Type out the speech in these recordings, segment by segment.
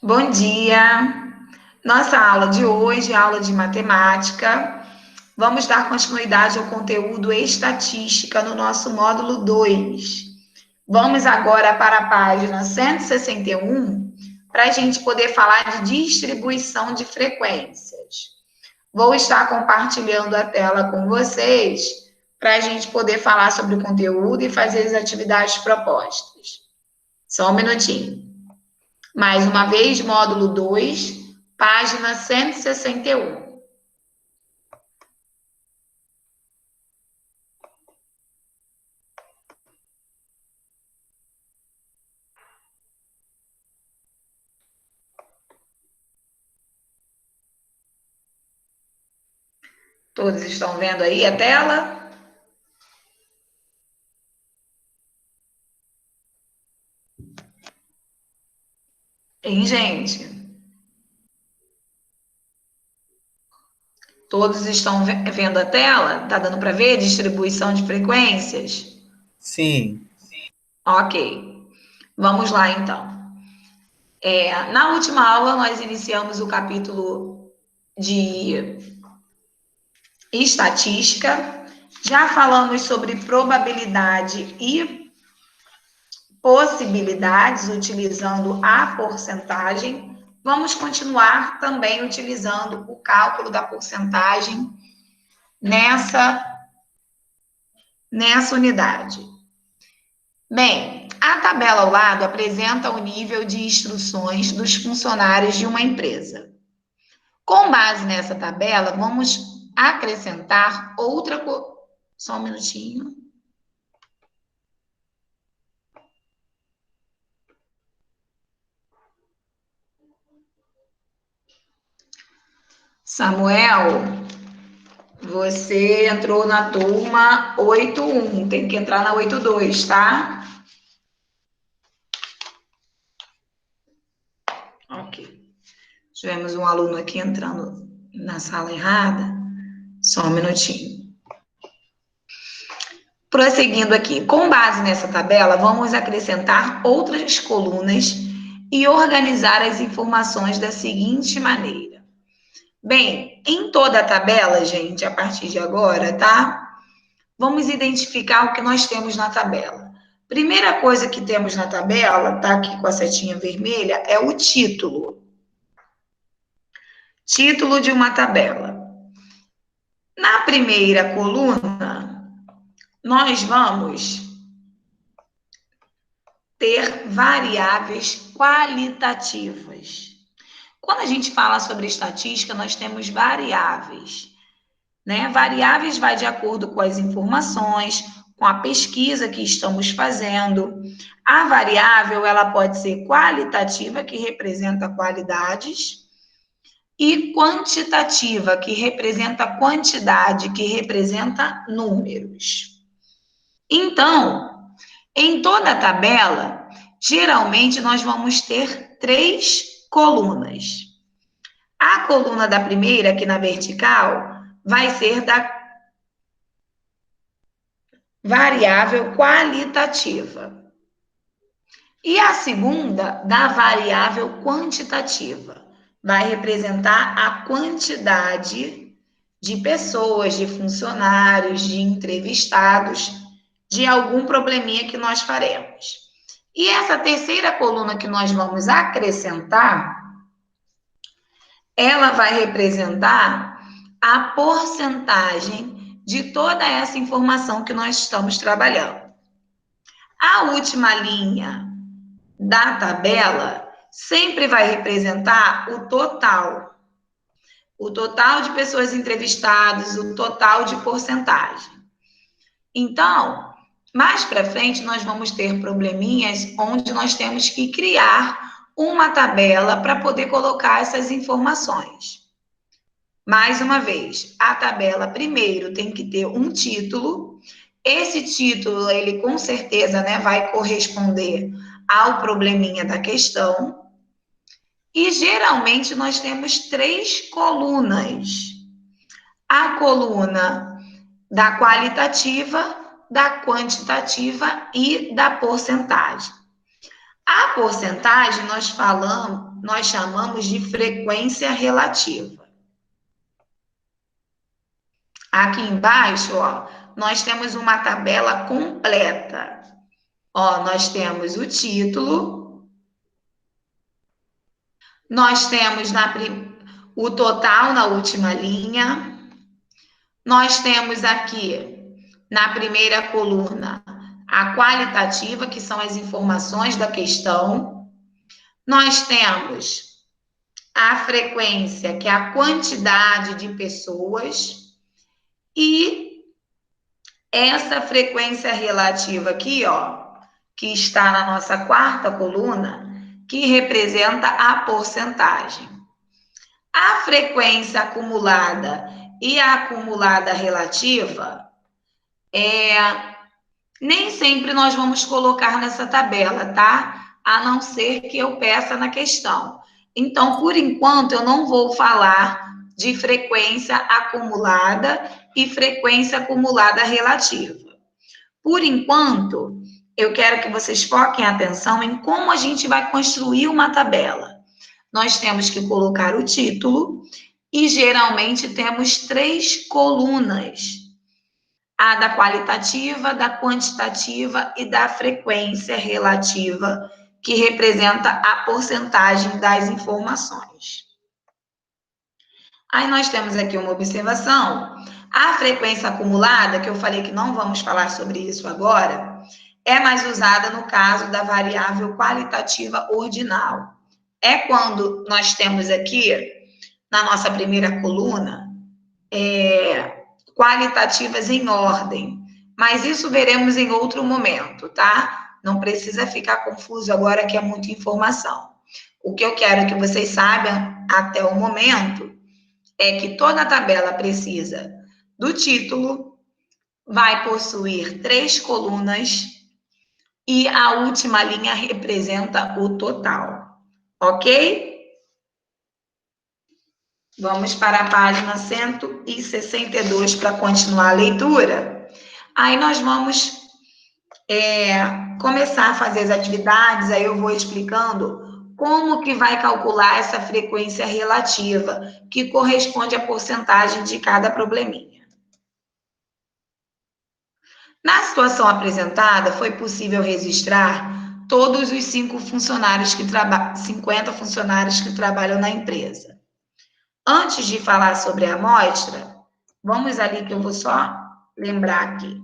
Bom dia! Nossa aula de hoje é aula de matemática. Vamos dar continuidade ao conteúdo estatística no nosso módulo 2. Vamos agora para a página 161 para a gente poder falar de distribuição de frequências. Vou estar compartilhando a tela com vocês para a gente poder falar sobre o conteúdo e fazer as atividades propostas. Só um minutinho. Mais uma vez, módulo 2, página 161. Todos estão vendo aí a tela? Hein, gente? Todos estão vendo a tela? Tá dando para ver? Distribuição de frequências? Sim. Ok. Vamos lá, então. Na última aula, nós iniciamos o capítulo de estatística. Já falamos sobre probabilidade e possibilidades utilizando a porcentagem. Vamos continuar também utilizando o cálculo da porcentagem nessa unidade. Bem, a tabela ao lado apresenta o nível de instruções dos funcionários de uma empresa. Com base nessa tabela, vamos acrescentar outra... Só um minutinho. Samuel, você entrou na turma 81, tem que entrar na 82, tá? Ok. Tivemos um aluno aqui entrando na sala errada. Só um minutinho. Prosseguindo aqui, com base nessa tabela, vamos acrescentar outras colunas e organizar as informações da seguinte maneira. Bem, em toda a tabela, gente, a partir de agora, tá? Vamos identificar o que nós temos na tabela. Primeira coisa que temos na tabela, tá aqui com a setinha vermelha, é o título. Título de uma tabela. Na primeira coluna, nós vamos ter variáveis qualitativas. Quando a gente fala sobre estatística, nós temos variáveis, né? Variáveis vai de acordo com as informações, com a pesquisa que estamos fazendo. A variável, ela pode ser qualitativa, que representa qualidades, e quantitativa, que representa quantidade, que representa números. Então, em toda a tabela, geralmente nós vamos ter 3 colunas. A coluna da primeira, aqui na vertical, vai ser da variável qualitativa. E a segunda, da variável quantitativa. Vai representar a quantidade de pessoas, de funcionários, de entrevistados, de algum probleminha que nós faremos. E essa terceira coluna que nós vamos acrescentar, ela vai representar a porcentagem de toda essa informação que nós estamos trabalhando. A última linha da tabela sempre vai representar o total. O total de pessoas entrevistadas, o total de porcentagem. Então, mais para frente, nós vamos ter probleminhas onde nós temos que criar uma tabela para poder colocar essas informações. Mais uma vez, a tabela primeiro tem que ter um título. Esse título, ele com certeza, né, vai corresponder ao probleminha da questão. E geralmente nós temos 3 colunas. A coluna da qualitativa, da quantitativa e da porcentagem. A A porcentagem nós chamamos de frequência relativa. Aqui embaixo, ó, nós temos uma tabela completa. Ó, nós temos o título, nós temos o total na última linha, nós temos aqui na primeira coluna a qualitativa, que são as informações da questão, nós temos a frequência, que é a quantidade de pessoas, e essa frequência relativa aqui, ó, que está na nossa quarta coluna, que representa a porcentagem. A frequência acumulada e a acumulada relativa, nem sempre nós vamos colocar nessa tabela, tá? A não ser que eu peça na questão. Então, por enquanto, eu não vou falar de frequência acumulada e frequência acumulada relativa. Por enquanto, eu quero que vocês foquem a atenção em como a gente vai construir uma tabela. Nós temos que colocar o título e, geralmente, temos 3 colunas. A da qualitativa, da quantitativa e da frequência relativa, que representa a porcentagem das informações. Aí nós temos aqui uma observação. A frequência acumulada, que eu falei que não vamos falar sobre isso agora, é mais usada no caso da variável qualitativa ordinal. É quando nós temos aqui, na nossa primeira coluna, qualitativas em ordem. Mas isso veremos em outro momento, tá? Não precisa ficar confuso agora, que é muita informação. O que eu quero que vocês saibam até o momento é que toda tabela precisa do título, vai possuir 3 colunas e a última linha representa o total, ok? Vamos para a página 162 para continuar a leitura. Aí nós vamos começar a fazer as atividades, aí eu vou explicando como que vai calcular essa frequência relativa, que corresponde à porcentagem de cada probleminha. Na situação apresentada, foi possível registrar todos os 50 funcionários que trabalham na empresa. Antes de falar sobre a amostra, vamos ali que eu vou só lembrar aqui.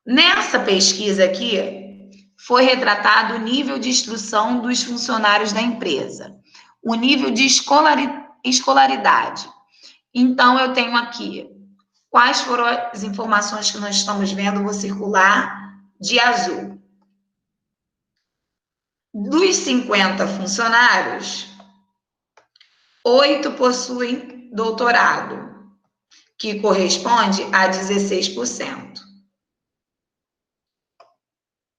Nessa pesquisa aqui, foi retratado o nível de instrução dos funcionários da empresa, o nível de escolaridade. Então, eu tenho aqui quais foram as informações que nós estamos vendo, vou circular de azul. Dos 50 funcionários, 8 possuem doutorado, que corresponde a 16%.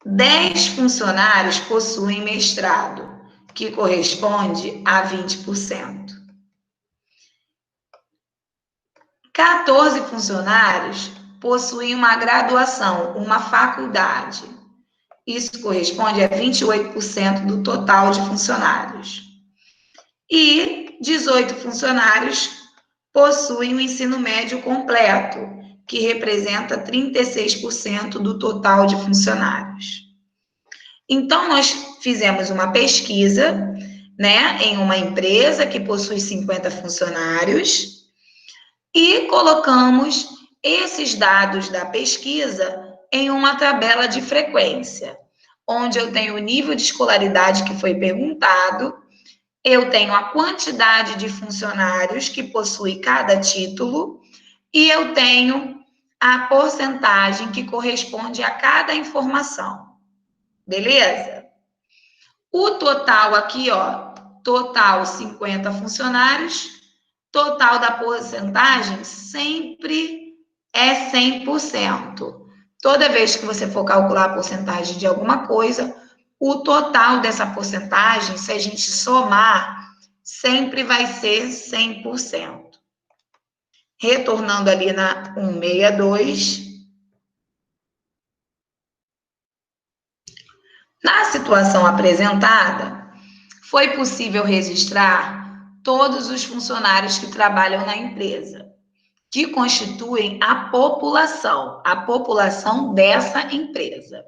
10 funcionários possuem mestrado, que corresponde a 20%. 14 funcionários possuem uma graduação, uma faculdade. Isso corresponde a 28% do total de funcionários. E 18 funcionários possuem o ensino médio completo, que representa 36% do total de funcionários. Então, nós fizemos uma pesquisa, né, em uma empresa que possui 50 funcionários e colocamos esses dados da pesquisa em uma tabela de frequência, onde eu tenho o nível de escolaridade que foi perguntado, eu tenho a quantidade de funcionários que possui cada título e eu tenho a porcentagem que corresponde a cada informação. Beleza? O total aqui, ó, total 50 funcionários, total da porcentagem sempre é 100%. Toda vez que você for calcular a porcentagem de alguma coisa, o total dessa porcentagem, se a gente somar, sempre vai ser 100%. Retornando ali na 162. Na situação apresentada, foi possível registrar todos os funcionários que trabalham na empresa, que constituem a população dessa empresa.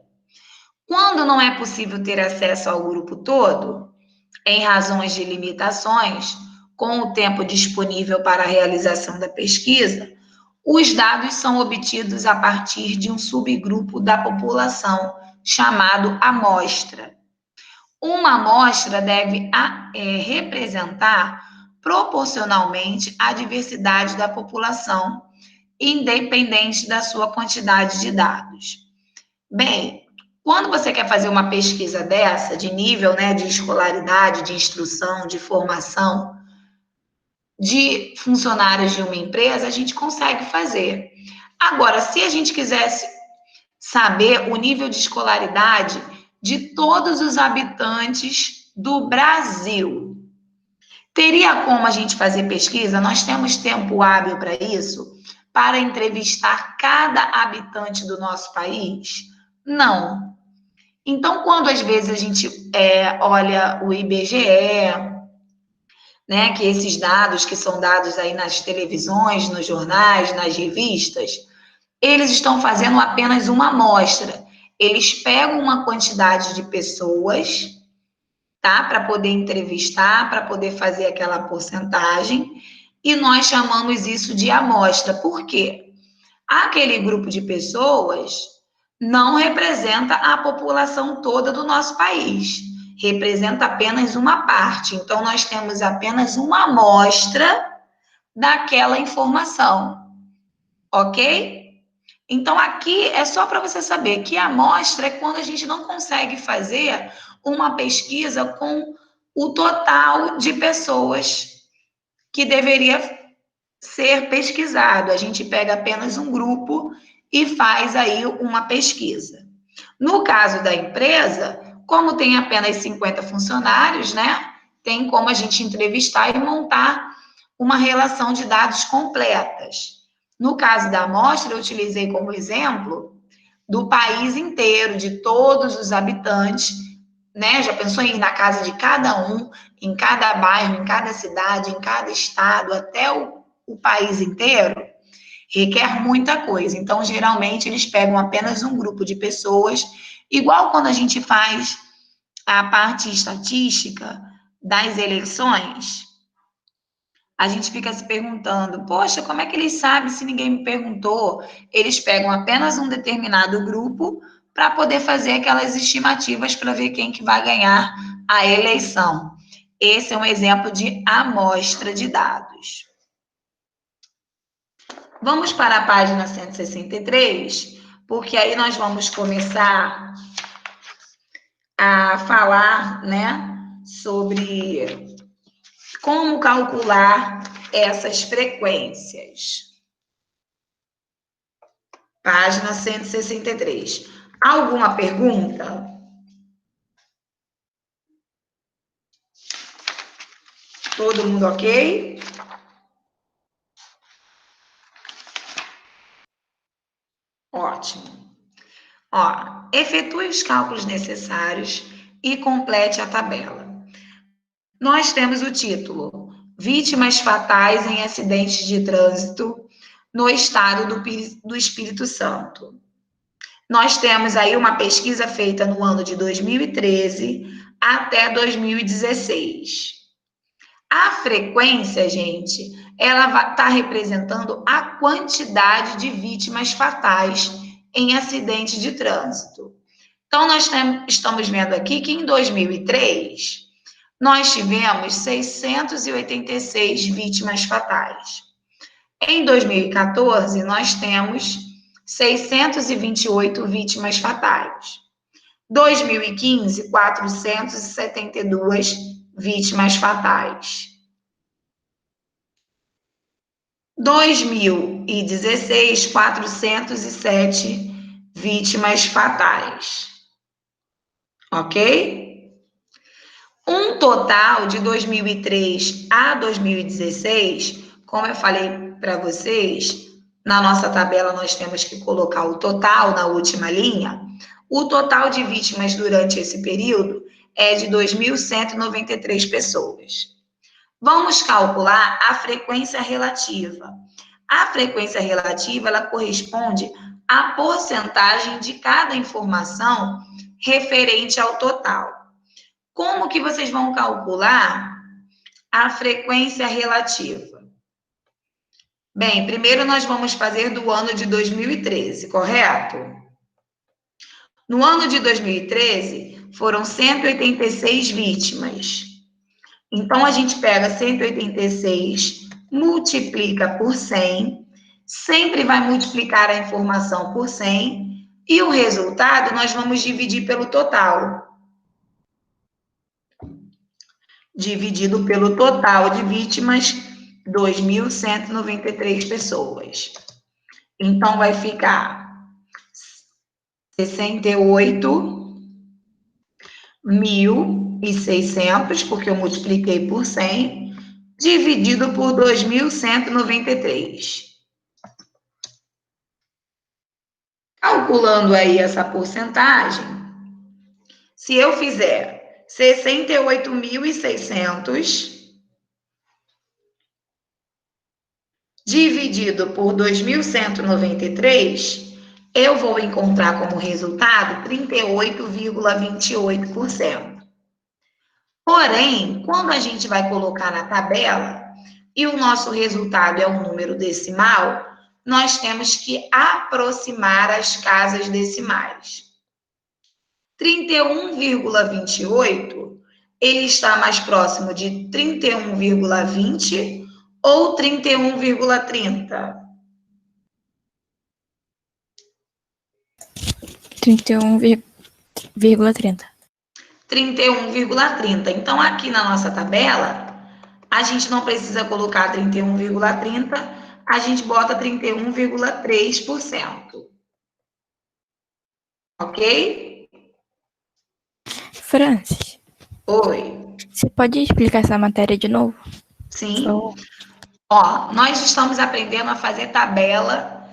Quando não é possível ter acesso ao grupo todo, em razões de limitações, com o tempo disponível para a realização da pesquisa, os dados são obtidos a partir de um subgrupo da população, chamado amostra. Uma amostra deve representar proporcionalmente a diversidade da população, independente da sua quantidade de dados. Bem, quando você quer fazer uma pesquisa dessa, de nível, né, de escolaridade, de instrução, de formação, de funcionários de uma empresa, a gente consegue fazer. Agora, se a gente quisesse saber o nível de escolaridade de todos os habitantes do Brasil, teria como a gente fazer pesquisa? Nós temos tempo hábil para isso? Para entrevistar cada habitante do nosso país? Não. Então, quando às vezes a gente olha o IBGE, né, que esses dados que são dados aí nas televisões, nos jornais, nas revistas, eles estão fazendo apenas uma amostra. Eles pegam uma quantidade de pessoas, tá, para poder entrevistar, para poder fazer aquela porcentagem, e nós chamamos isso de amostra. Por quê? Aquele grupo de pessoas não representa a população toda do nosso país, representa apenas uma parte. Então, nós temos apenas uma amostra daquela informação, ok? Então, aqui é só para você saber que a amostra é quando a gente não consegue fazer uma pesquisa com o total de pessoas que deveria ser pesquisado. A gente pega apenas um grupo e faz aí uma pesquisa. No caso da empresa, como tem apenas 50 funcionários, né? Tem como a gente entrevistar e montar uma relação de dados completas. No caso da amostra, eu utilizei como exemplo do país inteiro, de todos os habitantes, né? Já pensou em ir na casa de cada um, em cada bairro, em cada cidade, em cada estado, até o país inteiro? Requer muita coisa. Então, geralmente, eles pegam apenas um grupo de pessoas, igual quando a gente faz a parte estatística das eleições, a gente fica se perguntando, poxa, como é que eles sabem se ninguém me perguntou? Eles pegam apenas um determinado grupo para poder fazer aquelas estimativas para ver quem que vai ganhar a eleição. Esse é um exemplo de amostra de dados. Vamos para a página 163, porque aí nós vamos começar a falar, né, sobre como calcular essas frequências. Página 163. Alguma pergunta? Todo mundo ok? Ótimo. Ó, efetue os cálculos necessários e complete a tabela. Nós temos o título: Vítimas fatais em acidentes de trânsito no estado do Espírito Santo. Nós temos aí uma pesquisa feita no ano de 2013 até 2016. A frequência, gente, ela está representando a quantidade de vítimas fatais em acidentes de trânsito. Então, nós estamos vendo aqui que em 2003, nós tivemos 686 vítimas fatais. Em 2014, nós temos 628 vítimas fatais. 2015, 472 vítimas fatais. 2016, 407 vítimas fatais. Ok? Um total de 2003 a 2016, como eu falei para vocês, na nossa tabela nós temos que colocar o total na última linha. O total de vítimas durante esse período é de 2.193 pessoas. Vamos calcular a frequência relativa. A frequência relativa, ela corresponde à porcentagem de cada informação referente ao total. Como que vocês vão calcular a frequência relativa? Bem, primeiro nós vamos fazer do ano de 2013, correto? No ano de 2013, foram 186 vítimas. Então, a gente pega 186, multiplica por 100, sempre vai multiplicar a informação por 100, e o resultado nós vamos dividir pelo total. Dividido pelo total de vítimas, 2.193 pessoas. Então, vai ficar 68.600, porque eu multipliquei por 100, dividido por 2.193. Calculando aí essa porcentagem, se eu fizer 68.600 dividido por 2.193, eu vou encontrar como resultado 38,28%. Porém, quando a gente vai colocar na tabela e o nosso resultado é um número decimal, nós temos que aproximar as casas decimais. 31,28, ele está mais próximo de 31,20 ou 31,30? 31,30. 31,30. Então, aqui na nossa tabela, a gente não precisa colocar 31,30, a gente bota 31,3%. Ok? Francis, Oi. você pode explicar essa matéria de novo? Sim. Só- Ó, nós estamos aprendendo a fazer tabela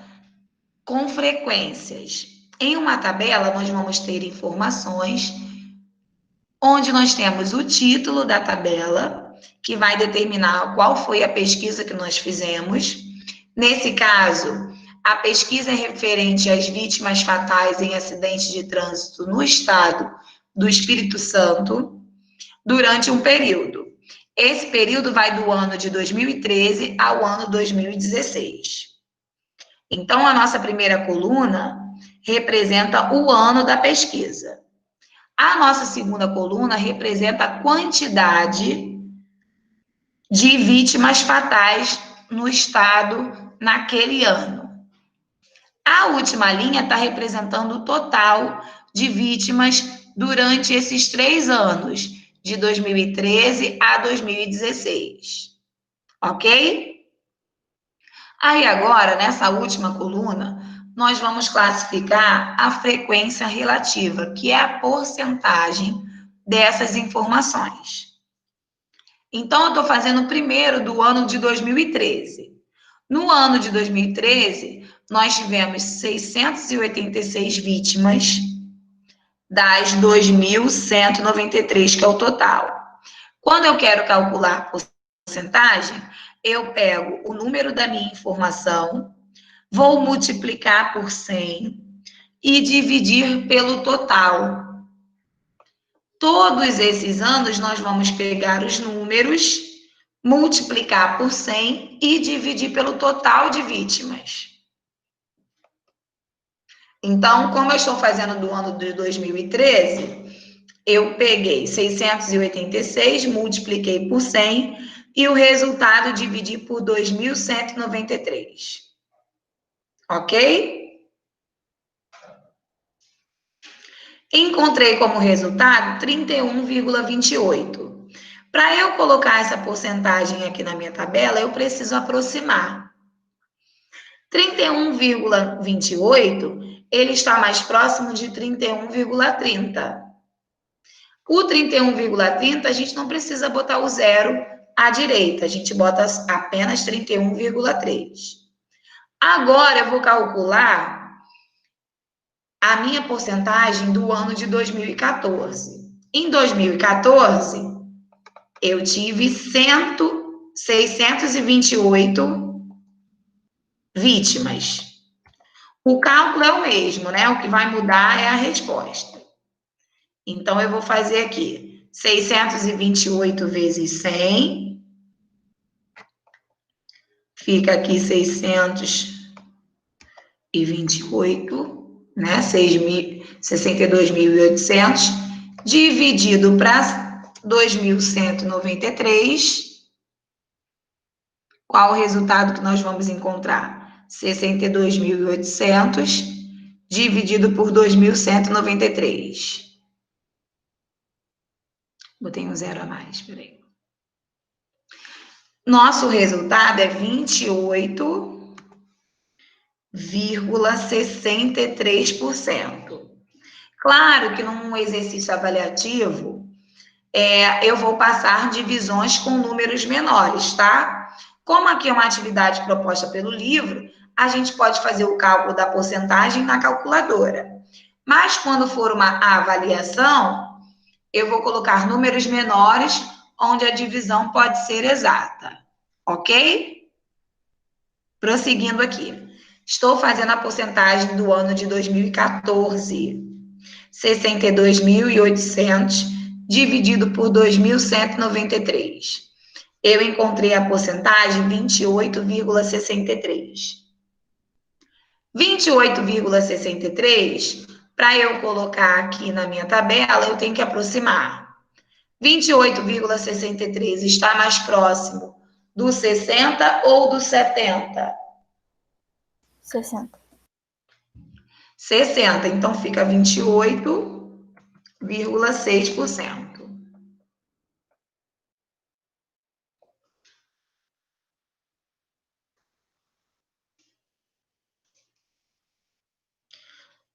com frequências. Em uma tabela, nós vamos ter informações onde nós temos o título da tabela, que vai determinar qual foi a pesquisa que nós fizemos. Nesse caso, a pesquisa é referente às vítimas fatais em acidentes de trânsito no estado do Espírito Santo durante um período. Esse período vai do ano de 2013 ao ano 2016. Então, a nossa primeira coluna representa o ano da pesquisa. A nossa segunda coluna representa a quantidade de vítimas fatais no estado naquele ano. A última linha está representando o total de vítimas durante esses 3 anos, de 2013 a 2016. Ok? Aí agora, nessa última coluna, nós vamos classificar a frequência relativa, que é a porcentagem dessas informações. Então, eu estou fazendo primeiro do ano de 2013. No ano de 2013, nós tivemos 686 vítimas das 2.193, que é o total. Quando eu quero calcular a porcentagem, eu pego o número da minha informação, vou multiplicar por 100 e dividir pelo total. Todos esses anos, nós vamos pegar os números, multiplicar por 100 e dividir pelo total de vítimas. Então, como eu estou fazendo do ano de 2013, eu peguei 686, multipliquei por 100 e o resultado dividi por 2.193. Ok? Encontrei como resultado 31,28. Para eu colocar essa porcentagem aqui na minha tabela, eu preciso aproximar. 31,28, ele está mais próximo de 31,30. O 31,30, a gente não precisa botar o zero à direita, a gente bota apenas 31,3. Agora, eu vou calcular a minha porcentagem do ano de 2014. Em 2014, eu tive 628 vítimas. O cálculo é o mesmo, né? O que vai mudar é a resposta. Então, eu vou fazer aqui 628 vezes 100. Fica aqui 628, né? 62.800, dividido para 2.193. Qual o resultado que nós vamos encontrar? 62.800 dividido por 2.193. Botei um zero a mais, peraí. Nosso resultado é 28,63%. Claro que num exercício avaliativo, eu vou passar divisões com números menores, tá? Como aqui é uma atividade proposta pelo livro, a gente pode fazer o cálculo da porcentagem na calculadora. Mas quando for uma avaliação, eu vou colocar números menores, onde a divisão pode ser exata, ok? Prosseguindo aqui. Estou fazendo a porcentagem do ano de 2014. 62.800 dividido por 2.193. Eu encontrei a porcentagem 28,63. 28,63, para eu colocar aqui na minha tabela, eu tenho que aproximar. 28,63 está mais próximo do 60 ou do 70? 60. 60, então fica 28,6%.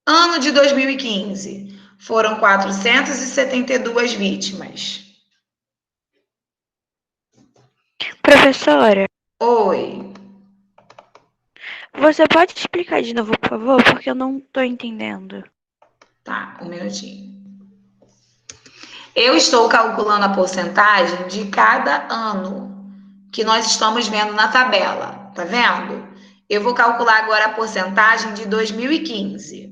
Ano de 2015, foram 472 vítimas. Professora, Oi. você pode explicar de novo, por favor? Porque eu não tô entendendo. Tá, um minutinho. Eu estou calculando a porcentagem de cada ano que nós estamos vendo na tabela, tá vendo? Eu vou calcular agora a porcentagem de 2015.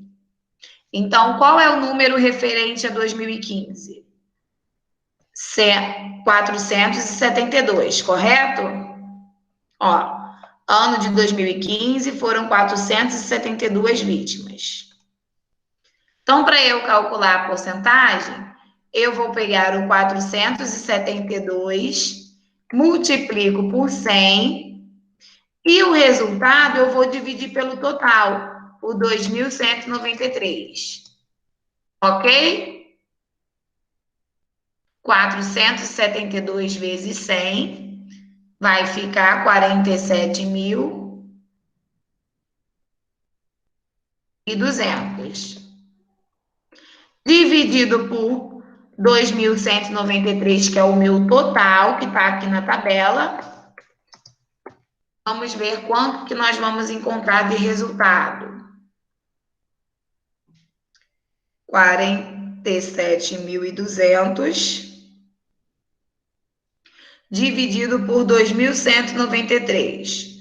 Então, qual é o número referente a 2015? 472, correto? Ó, ano de 2015 foram 472 vítimas. Então, para eu calcular a porcentagem, eu vou pegar o 472, multiplico por 100, e o resultado eu vou dividir pelo total, o 2.193. Ok? 472 vezes 100 vai ficar 47.200. Dividido por 2.193, que é o meu total, que está aqui na tabela. Vamos ver quanto que nós vamos encontrar de resultado. 47.200 dividido por 2.193.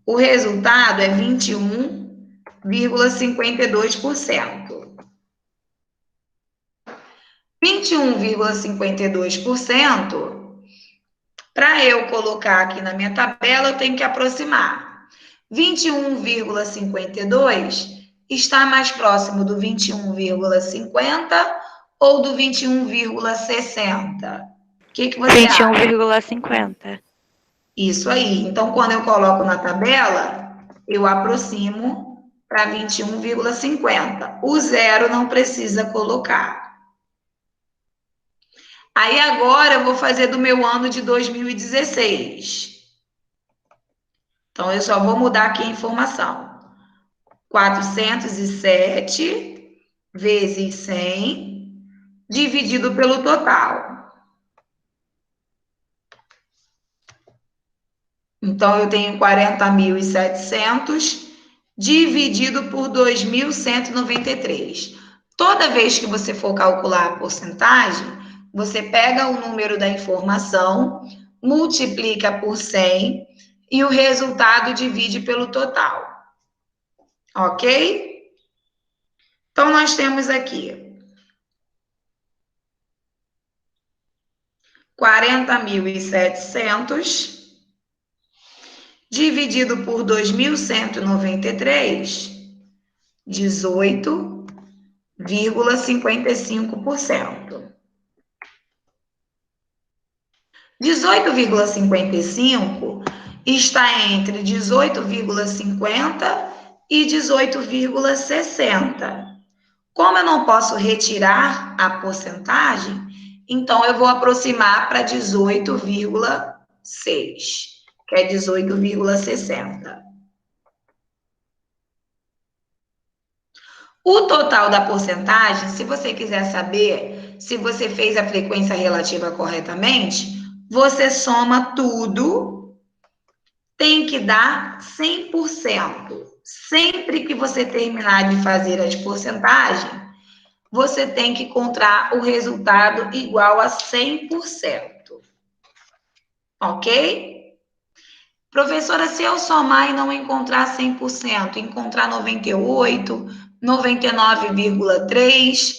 O resultado é 21,52%. 21,52%, para eu colocar aqui na minha tabela, eu tenho que aproximar. 21,52 está mais próximo do 21,50 ou do 21,60? O que você acha? 21,50. Isso aí. Então, quando eu coloco na tabela, eu aproximo para 21,50. O zero não precisa colocar. Aí agora eu vou fazer do meu ano de 2016. Então, eu só vou mudar aqui a informação. 407 vezes 100 dividido pelo total. Então, eu tenho 40.700 dividido por 2.193. Toda vez que você for calcular a porcentagem, você pega o número da informação, multiplica por 100 e o resultado divide pelo total. Ok? Então, nós temos aqui 40.700 dividido por 2.193, 18,55%. 18,55 está entre 18,50 e 18,60. Como eu não posso retirar a porcentagem, então eu vou aproximar para 18,6, que é 18,60. O total da porcentagem, se você quiser saber se você fez a frequência relativa corretamente, você soma tudo, tem que dar 100%. Sempre que você terminar de fazer as porcentagens, você tem que encontrar o resultado igual a 100%. Ok? Professora, se eu somar e não encontrar 100%, encontrar 98, 99,3,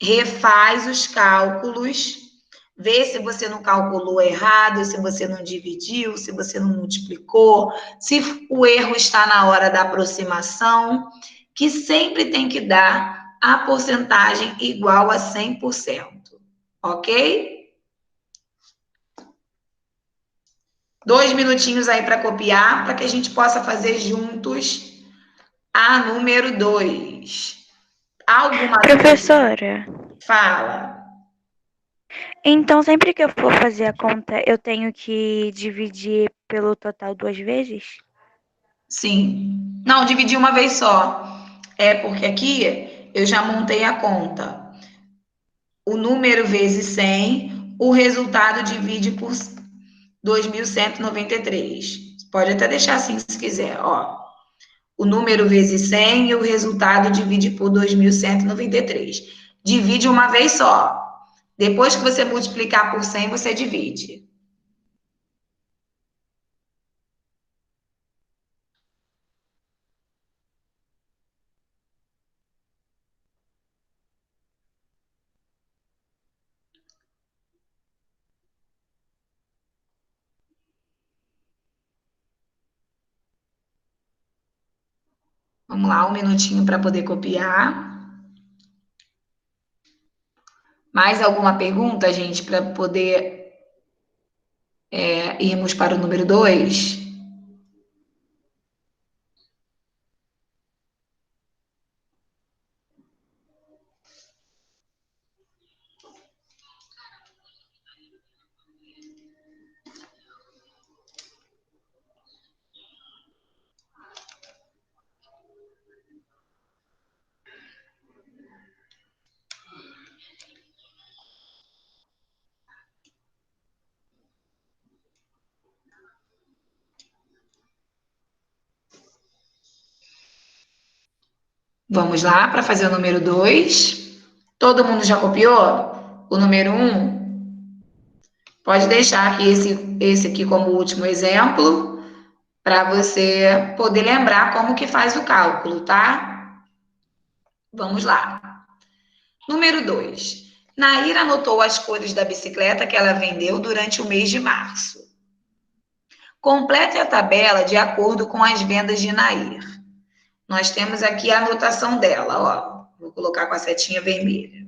refaz os cálculos, vê se você não calculou errado, se você não dividiu, se você não multiplicou, se o erro está na hora da aproximação, que sempre tem que dar a porcentagem igual a 100%, ok? 2 minutinhos aí para copiar, para que a gente possa fazer juntos a número 2. Alguma Professora, dúvida? Fala. então sempre que eu for fazer a conta, eu tenho que dividir pelo total 2 vezes? Sim. Não, dividi uma vez só. É porque aqui eu já montei a conta. O número vezes 100, o resultado divide por 2.193. Pode até deixar assim se quiser, ó. O número vezes 100 e o resultado divide por 2.193. Divide uma vez só. Depois que você multiplicar por 100, você divide. Vamos lá, um minutinho para poder copiar. Mais alguma pergunta, gente, para poder irmos para o número 2? Vamos lá para fazer o número 2. Todo mundo já copiou? O número 1? Pode deixar aqui esse aqui como último exemplo, para você poder lembrar como que faz o cálculo, tá? Vamos lá. Número 2. Naira anotou as cores da bicicleta que ela vendeu durante o mês de março. Complete a tabela de acordo com as vendas de Nair. Nós temos aqui a anotação dela, ó. Vou colocar com a setinha vermelha.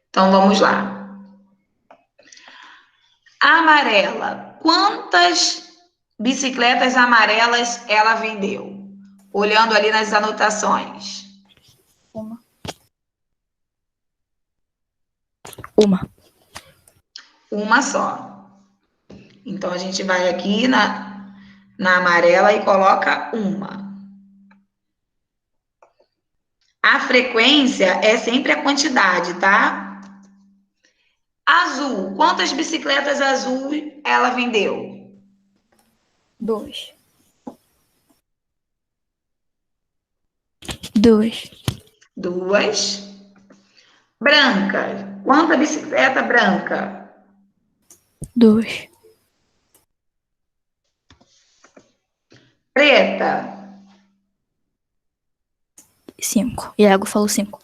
Então, vamos lá. Amarela. Quantas bicicletas amarelas ela vendeu? Olhando ali nas anotações. Uma só. Então, a gente vai aqui na amarela e coloca uma. A frequência é sempre a quantidade, tá? Azul. Quantas bicicletas azul ela vendeu? 2. 2. 2. Branca. Quanta bicicleta branca? 2. Preta. 5. Iago falou 5.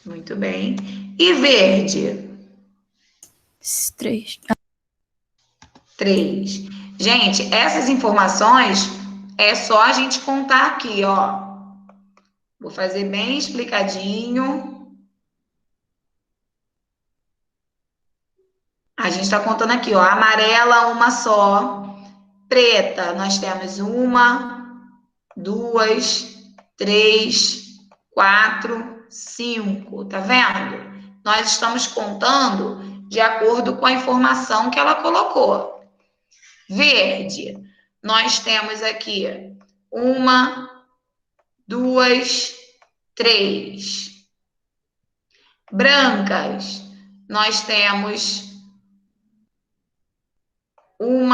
Muito bem. E verde? 3. 3. Gente, essas informações é só a gente contar aqui, ó. Vou fazer bem explicadinho. A gente está contando aqui, ó. Amarela, uma só. Preta, nós temos 1, 2, 3, 4, 5. Tá vendo? Nós estamos contando de acordo com a informação que ela colocou. Verde, nós temos aqui 1, 2, 3. Brancas, nós temos 1,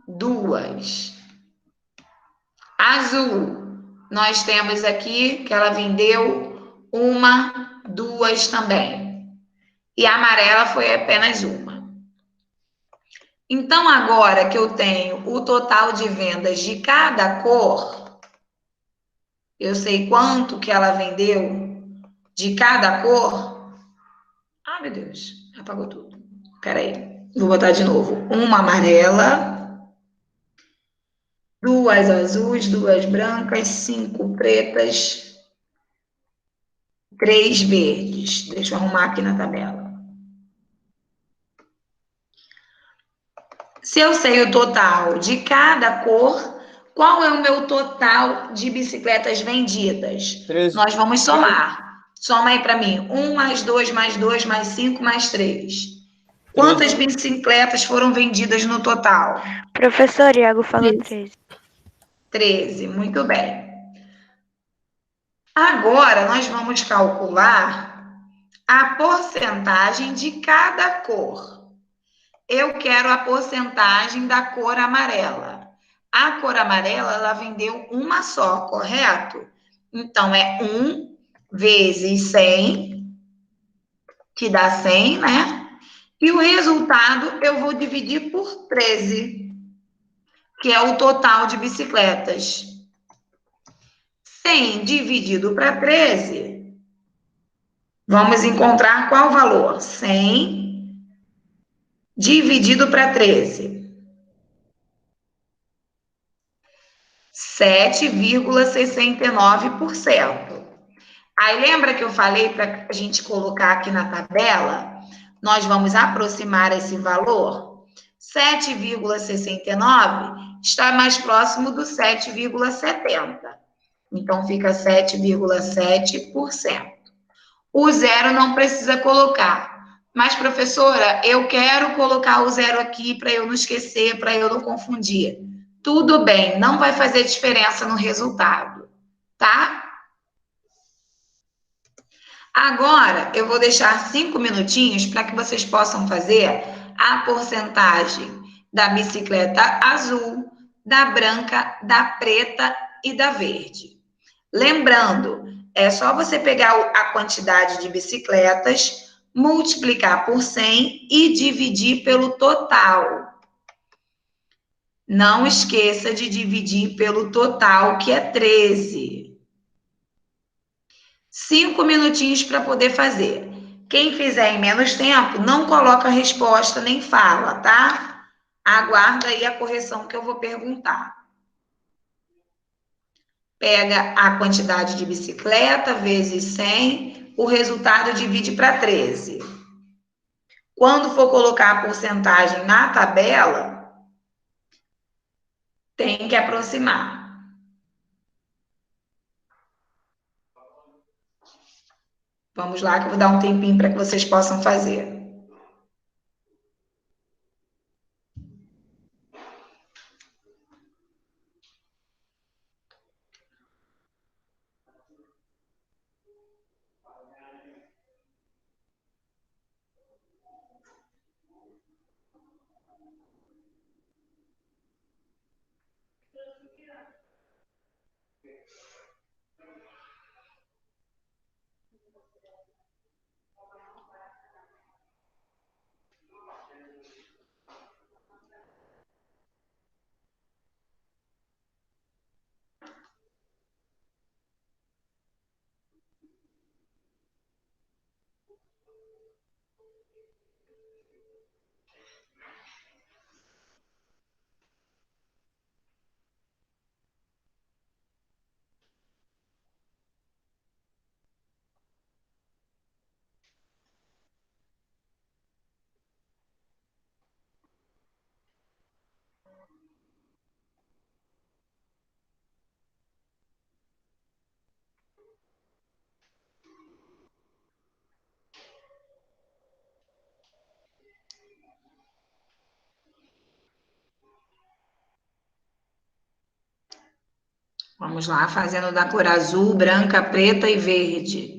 2. Azul, nós temos aqui que ela vendeu 1, 2 também. E a amarela foi apenas 1. Então, agora que eu tenho o total de vendas de cada cor, eu sei quanto que ela vendeu de cada cor. Ah, meu Deus, apagou tudo. Peraí, vou botar de novo. 1 amarela, 2 azuis, 2 brancas, 5 pretas, 3 verdes. Deixa eu arrumar aqui na tabela. Se eu sei o total de cada cor, qual é o meu total de bicicletas vendidas? 13. Nós vamos somar. Soma aí para mim. 1 mais 2 mais 2 mais 5 mais 3. Quantas bicicletas foram vendidas no total? Professor, Iago falou 13. 13, muito bem. Agora, nós vamos calcular a porcentagem de cada cor. Eu quero a porcentagem da cor amarela. A cor amarela, ela vendeu uma só, correto? Então, é 1 vezes 100, que dá 100, né? E o resultado eu vou dividir por 13, que é o total de bicicletas. 100 dividido para 13, vamos encontrar qual valor? 100 dividido para 13. 7,69%. Aí lembra que eu falei para a gente colocar aqui na tabela? Nós vamos aproximar esse valor. 7,69 está mais próximo do 7,70. Então fica 7,7%. O zero não precisa colocar. Mas, professora, eu quero colocar o zero aqui para eu não esquecer, para eu não confundir. Tudo bem, não vai fazer diferença no resultado, tá? Agora, eu vou deixar 5 minutinhos para que vocês possam fazer a porcentagem da bicicleta azul, da branca, da preta e da verde. Lembrando, é só você pegar a quantidade de bicicletas, multiplicar por 100 e dividir pelo total. Não esqueça de dividir pelo total, que é 13. 5 minutinhos para poder fazer. Quem fizer em menos tempo, não coloca a resposta nem fala, tá? Aguarda aí a correção que eu vou perguntar. Pega a quantidade de bicicleta vezes 100, o resultado divide para 13. Quando for colocar a porcentagem na tabela, tem que aproximar. Vamos lá, que eu vou dar um tempinho para que vocês possam fazer. Vamos lá, fazendo da cor azul, branca, preta e verde.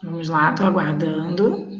Vamos lá, estou aguardando.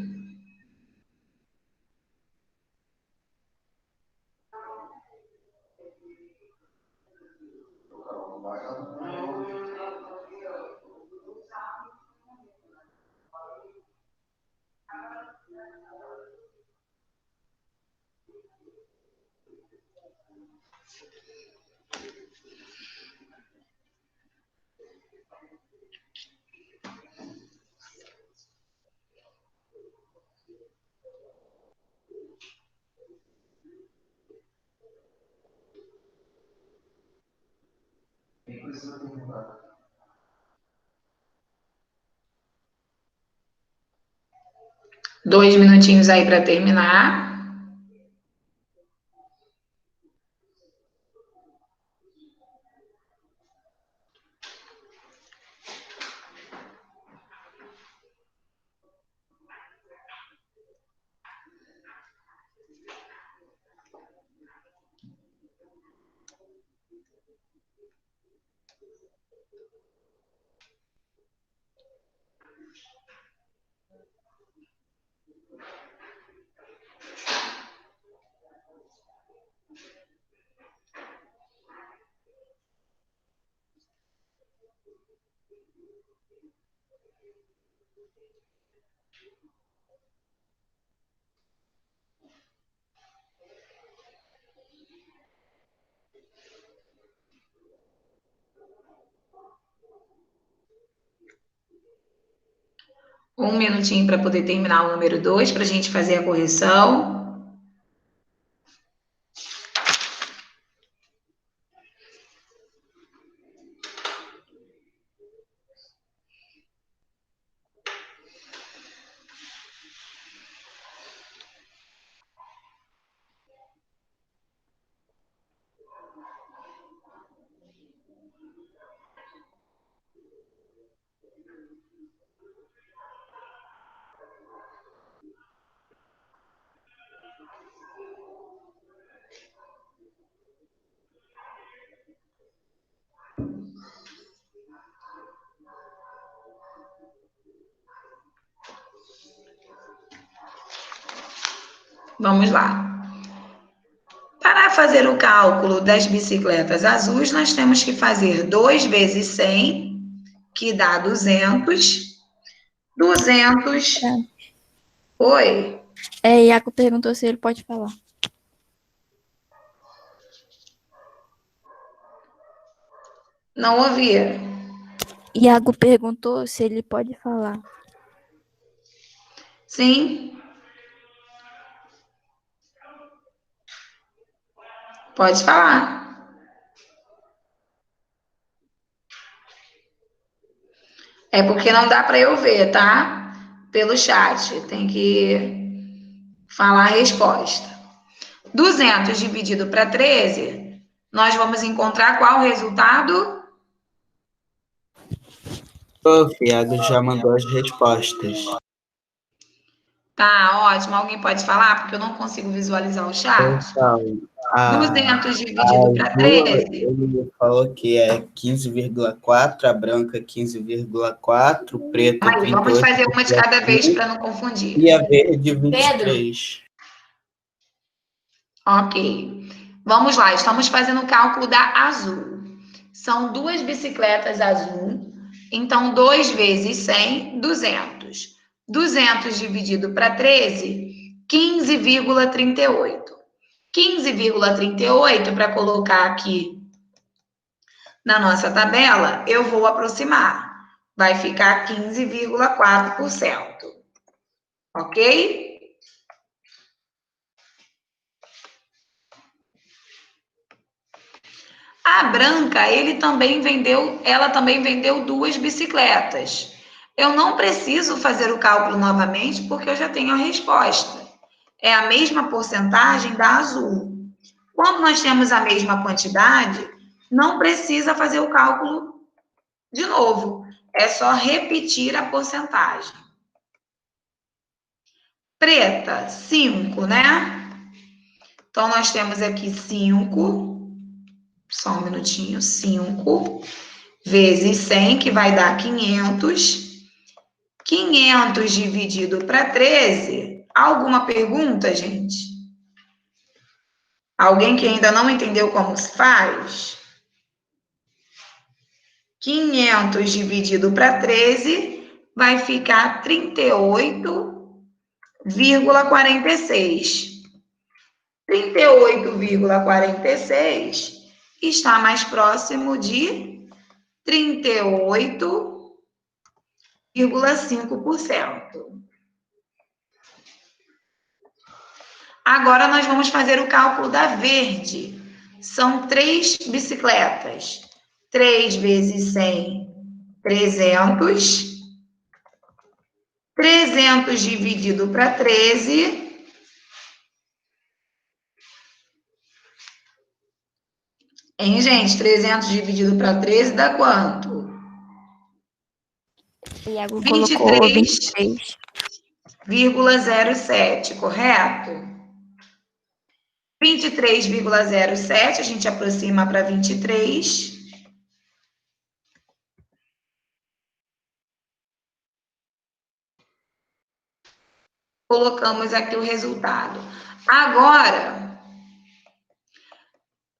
Dois minutinhos aí para terminar. Um minutinho para poder terminar o número 2, para a gente fazer a correção. Vamos lá. Para fazer o cálculo das bicicletas azuis, nós temos que fazer 2 vezes 100, que dá 200. 200. Oi? Iago perguntou se ele pode falar. Não ouvia. Iago perguntou se ele pode falar. Sim. Pode falar. É porque não dá para eu ver, tá? Pelo chat. Tem que falar a resposta. 200 dividido para 13, nós vamos encontrar qual o resultado? O Iago já mandou as respostas. Tá, ótimo. Alguém pode falar? Porque eu não consigo visualizar o chat. Então, 200 dividido para 13. Ele falou que é 15,4, a branca 15,4, o preto Aí, vamos fazer uma de cada vez para não confundir. e a verde 23. Ok. Vamos lá, estamos fazendo o cálculo da azul. São 2 bicicletas azul, então 2 vezes 100, 200. 200 dividido para 13, 15,38. 15,38, para colocar aqui na nossa tabela, eu vou aproximar. Vai ficar 15,4%. Ok? A branca, ela também vendeu 2 bicicletas. Eu não preciso fazer o cálculo novamente porque eu já tenho a resposta. É a mesma porcentagem da azul. Quando nós temos a mesma quantidade, não precisa fazer o cálculo de novo. É só repetir a porcentagem. Preta, 5, né? Então, nós temos aqui 5, só um minutinho, 5 vezes 100, que vai dar 500. 500 dividido para 13. Alguma pergunta, gente? Alguém que ainda não entendeu como se faz? 500 dividido para 13 vai ficar 38,46. 38,46 está mais próximo de 38,5%. Agora nós vamos fazer o cálculo da verde. São 3 bicicletas. 3 vezes 100, 300. 300 dividido para 13. Hein, gente? 300 dividido para 13 dá quanto? O Iago colocou 23. 23,07, correto? 23,07, a gente aproxima para 23. Colocamos aqui o resultado. Agora,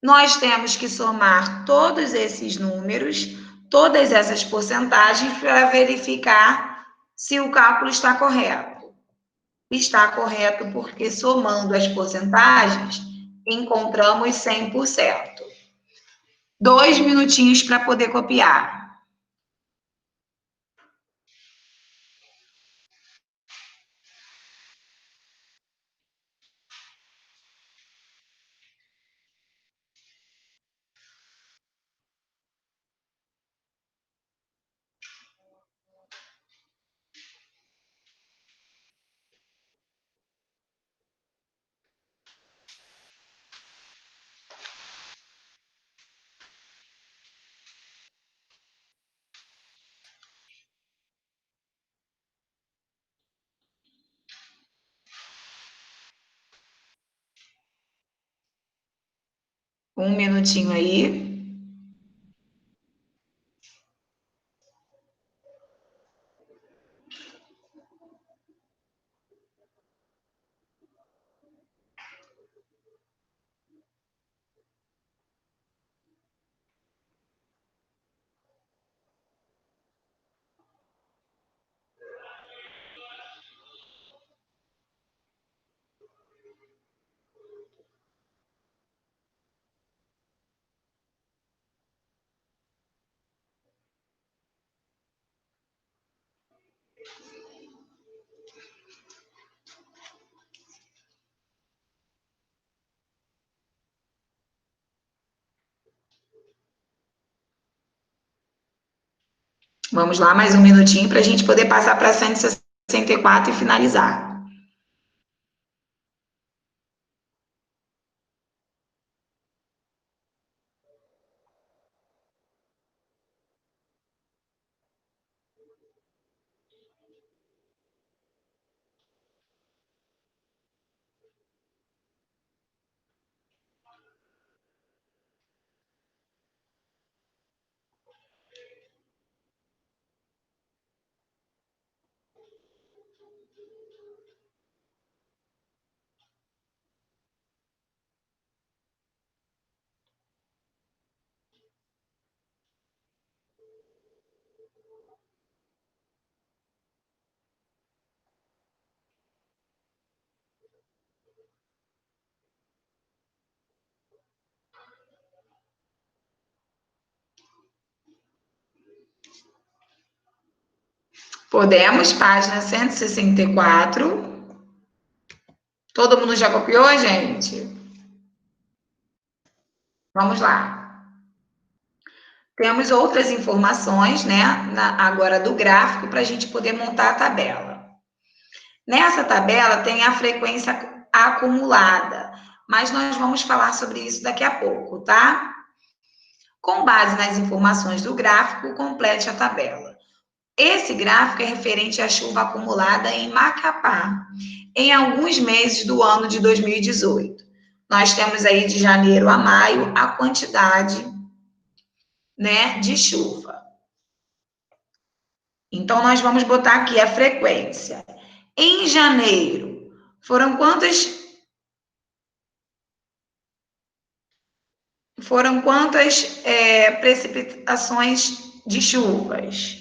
nós temos que somar todos esses números, todas essas porcentagens, para verificar se o cálculo está correto. Está correto porque, somando as porcentagens, encontramos 100%. 2 minutinhos para poder copiar. Um minutinho aí. Vamos lá, mais um minutinho para a gente poder passar para 164 e finalizar. Podemos, página 164. Todo mundo já copiou, gente? Vamos lá. Temos outras informações, né? Agora do gráfico, para a gente poder montar a tabela. Nessa tabela tem a frequência acumulada, mas nós vamos falar sobre isso daqui a pouco, tá? Com base nas informações do gráfico, complete a tabela. Esse gráfico é referente à chuva acumulada em Macapá, em alguns meses do ano de 2018. Nós temos aí de janeiro a maio a quantidade, né, de chuva. Então, nós vamos botar aqui a frequência. Em janeiro, foram quantas precipitações de chuvas?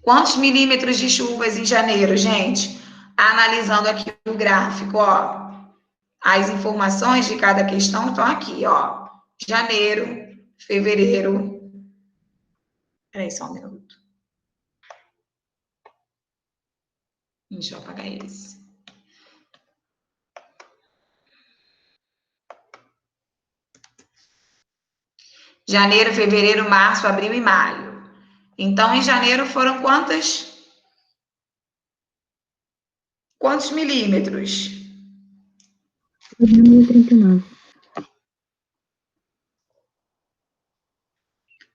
Quantos milímetros de chuvas em janeiro, gente? Analisando aqui o gráfico, ó. As informações de cada questão estão aqui, ó. Janeiro, fevereiro. Peraí, só um minuto. Deixa eu apagar esse. Janeiro, fevereiro, março, abril e maio. Então, em janeiro foram quantos milímetros? 239.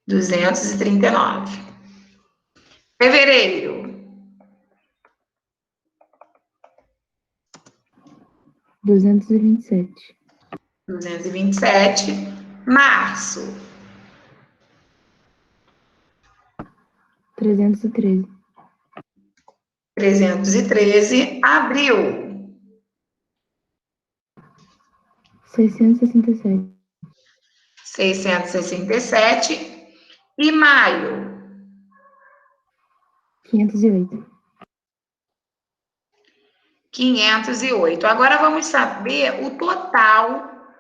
239. Fevereiro. 227. 227. Março. 313. 313. Abril. 667. 667. E maio. 508. 508. Agora vamos saber o total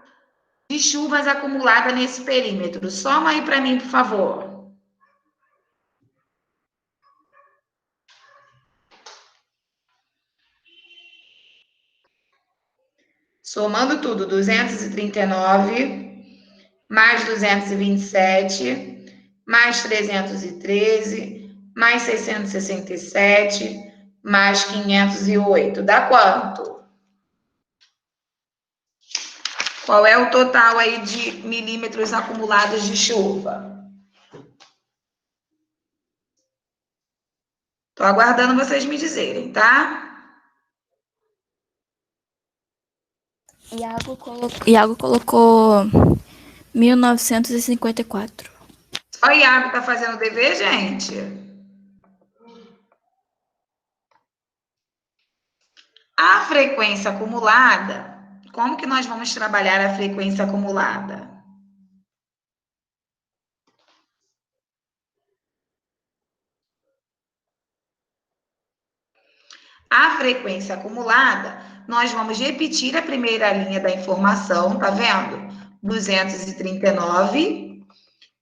de chuvas acumuladas nesse perímetro. Soma aí para mim, por favor. Somando tudo, 239, mais 227, mais 313, mais 667, mais 508. Dá quanto? Qual é o total aí de milímetros acumulados de chuva? Estou aguardando vocês me dizerem, tá? Iago colocou 1954. Só o Iago tá fazendo o dever, gente? A frequência acumulada, como que nós vamos trabalhar a frequência acumulada? A frequência acumulada, nós vamos repetir a primeira linha da informação, tá vendo? 239.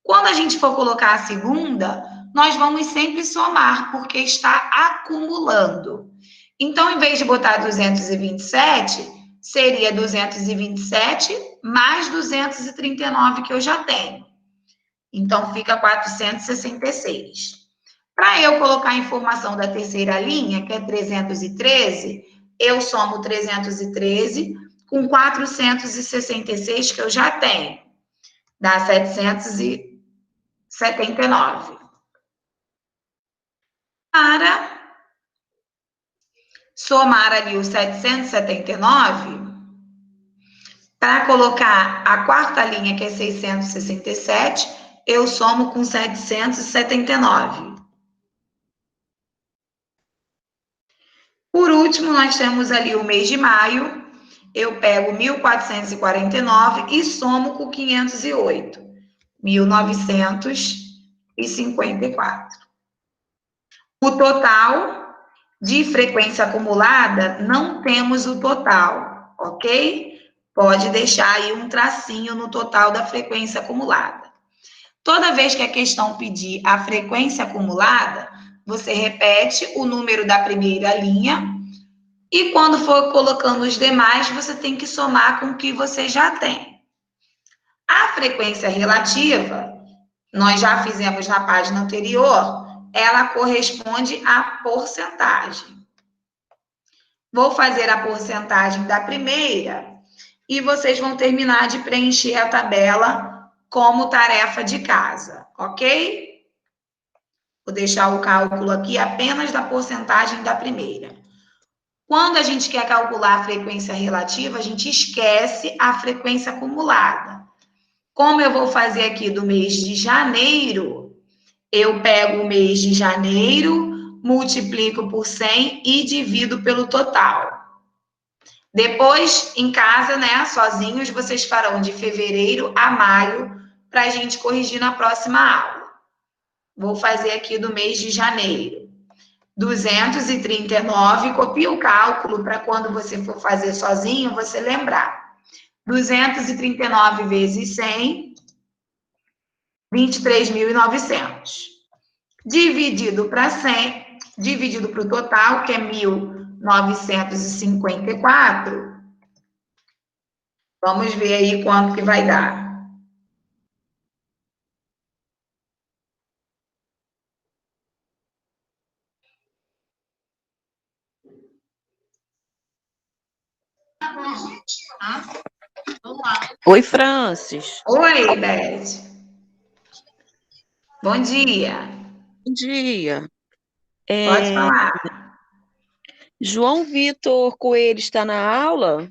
Quando a gente for colocar a segunda, nós vamos sempre somar, porque está acumulando. Então, em vez de botar 227, seria 227 mais 239 que eu já tenho. Então, fica 466. Para eu colocar a informação da terceira linha, que é 313, eu somo 313 com 466 que eu já tenho. Dá 779. Para somar ali os 779, para colocar a quarta linha, que é 667, eu somo com 779. Por último, nós temos ali o mês de maio, eu pego 1.449 e somo com 508. 1.954. O total de frequência acumulada, não temos o total, ok? Pode deixar aí um tracinho no total da frequência acumulada. Toda vez que a questão pedir a frequência acumulada, você repete o número da primeira linha e quando for colocando os demais, você tem que somar com o que você já tem. A frequência relativa, nós já fizemos na página anterior, ela corresponde à porcentagem. Vou fazer a porcentagem da primeira e vocês vão terminar de preencher a tabela como tarefa de casa, ok? Vou deixar o cálculo aqui apenas da porcentagem da primeira. Quando a gente quer calcular a frequência relativa, a gente esquece a frequência acumulada. Como eu vou fazer aqui do mês de janeiro, eu pego o mês de janeiro, multiplico por 100 e divido pelo total. Depois, em casa, né, sozinhos, vocês farão de fevereiro a maio para a gente corrigir na próxima aula. Vou fazer aqui do mês de janeiro. 239, copia o cálculo para quando você for fazer sozinho, você lembrar. 239 vezes 100, 23.900. Dividido para 100, dividido para o total, que é 1.954. Vamos ver aí quanto que vai dar. Oi, Francis. Oi, Beth. Bom dia. Bom dia. Pode falar. João Vitor Coelho está na aula?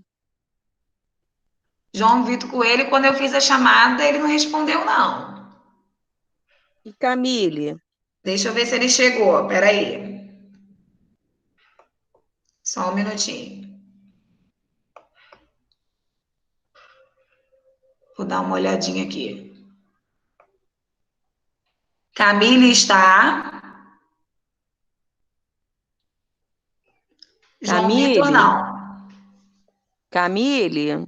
João Vitor Coelho, quando eu fiz a chamada, ele não respondeu, não. E Camille? Deixa eu ver se ele chegou. Peraí. Só um minutinho. Vou dar uma olhadinha aqui. Camille está. João Vitor, não. Camille?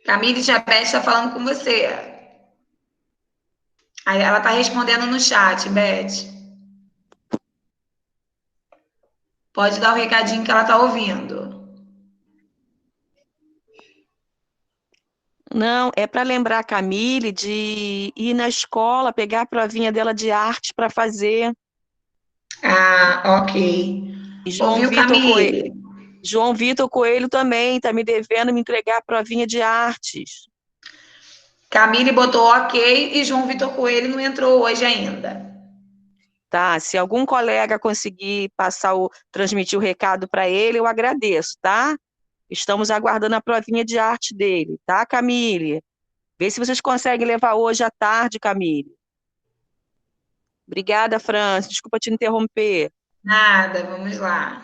Camille Chapé está falando com você. Aí ela está respondendo no chat, Beth. Pode dar o recadinho que ela está ouvindo. Não, é para lembrar a Camille de ir na escola, pegar a provinha dela de arte para fazer. Ah, ok. Ouviu, Camille? João Vitor Coelho também está me devendo me entregar a provinha de artes. Camille botou ok e João Vitor Coelho não entrou hoje ainda. Tá, se algum colega conseguir transmitir o recado para ele, eu agradeço, tá? Estamos aguardando a provinha de arte dele, tá, Camille? Vê se vocês conseguem levar hoje à tarde, Camille. Obrigada, Francis. Desculpa te interromper. Nada, vamos lá.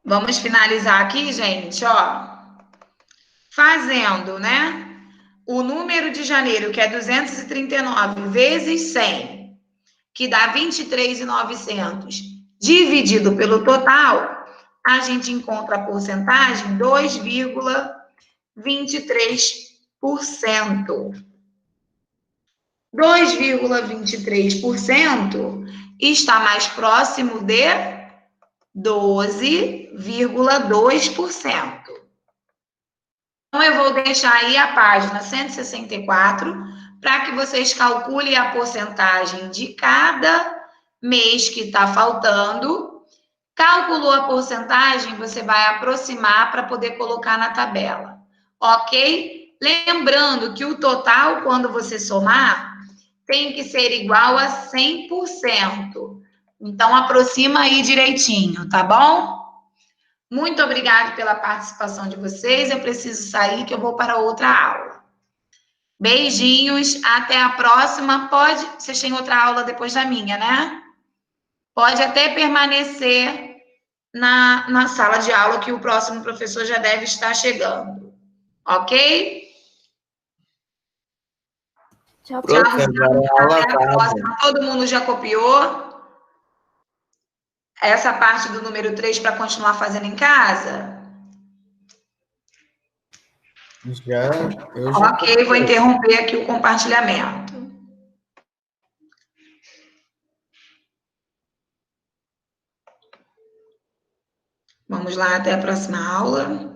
Vamos finalizar aqui, gente, ó. Fazendo, né? O número de janeiro, que é 239 vezes 100, que dá 23.900, dividido pelo total, a gente encontra a porcentagem 2,23%. 2,23% está mais próximo de 12,2%. Então, eu vou deixar aí a página 164 para que vocês calculem a porcentagem de cada mês que está faltando. Calculou a porcentagem, você vai aproximar para poder colocar na tabela, ok? Lembrando que o total, quando você somar, tem que ser igual a 100%. Então, aproxima aí direitinho, tá bom? Muito obrigada pela participação de vocês. Eu preciso sair, que eu vou para outra aula. Beijinhos, até a próxima. Vocês têm outra aula depois da minha, né? Pode até permanecer na sala de aula, que o próximo professor já deve estar chegando. Ok? Tchau, Tchau, Prof, agora é aula até a vaga. próxima. Todo mundo já copiou essa parte do número 3 para continuar fazendo em casa? Eu já Ok, vou copiei. interromper aqui o compartilhamento. Vamos lá, até a próxima aula.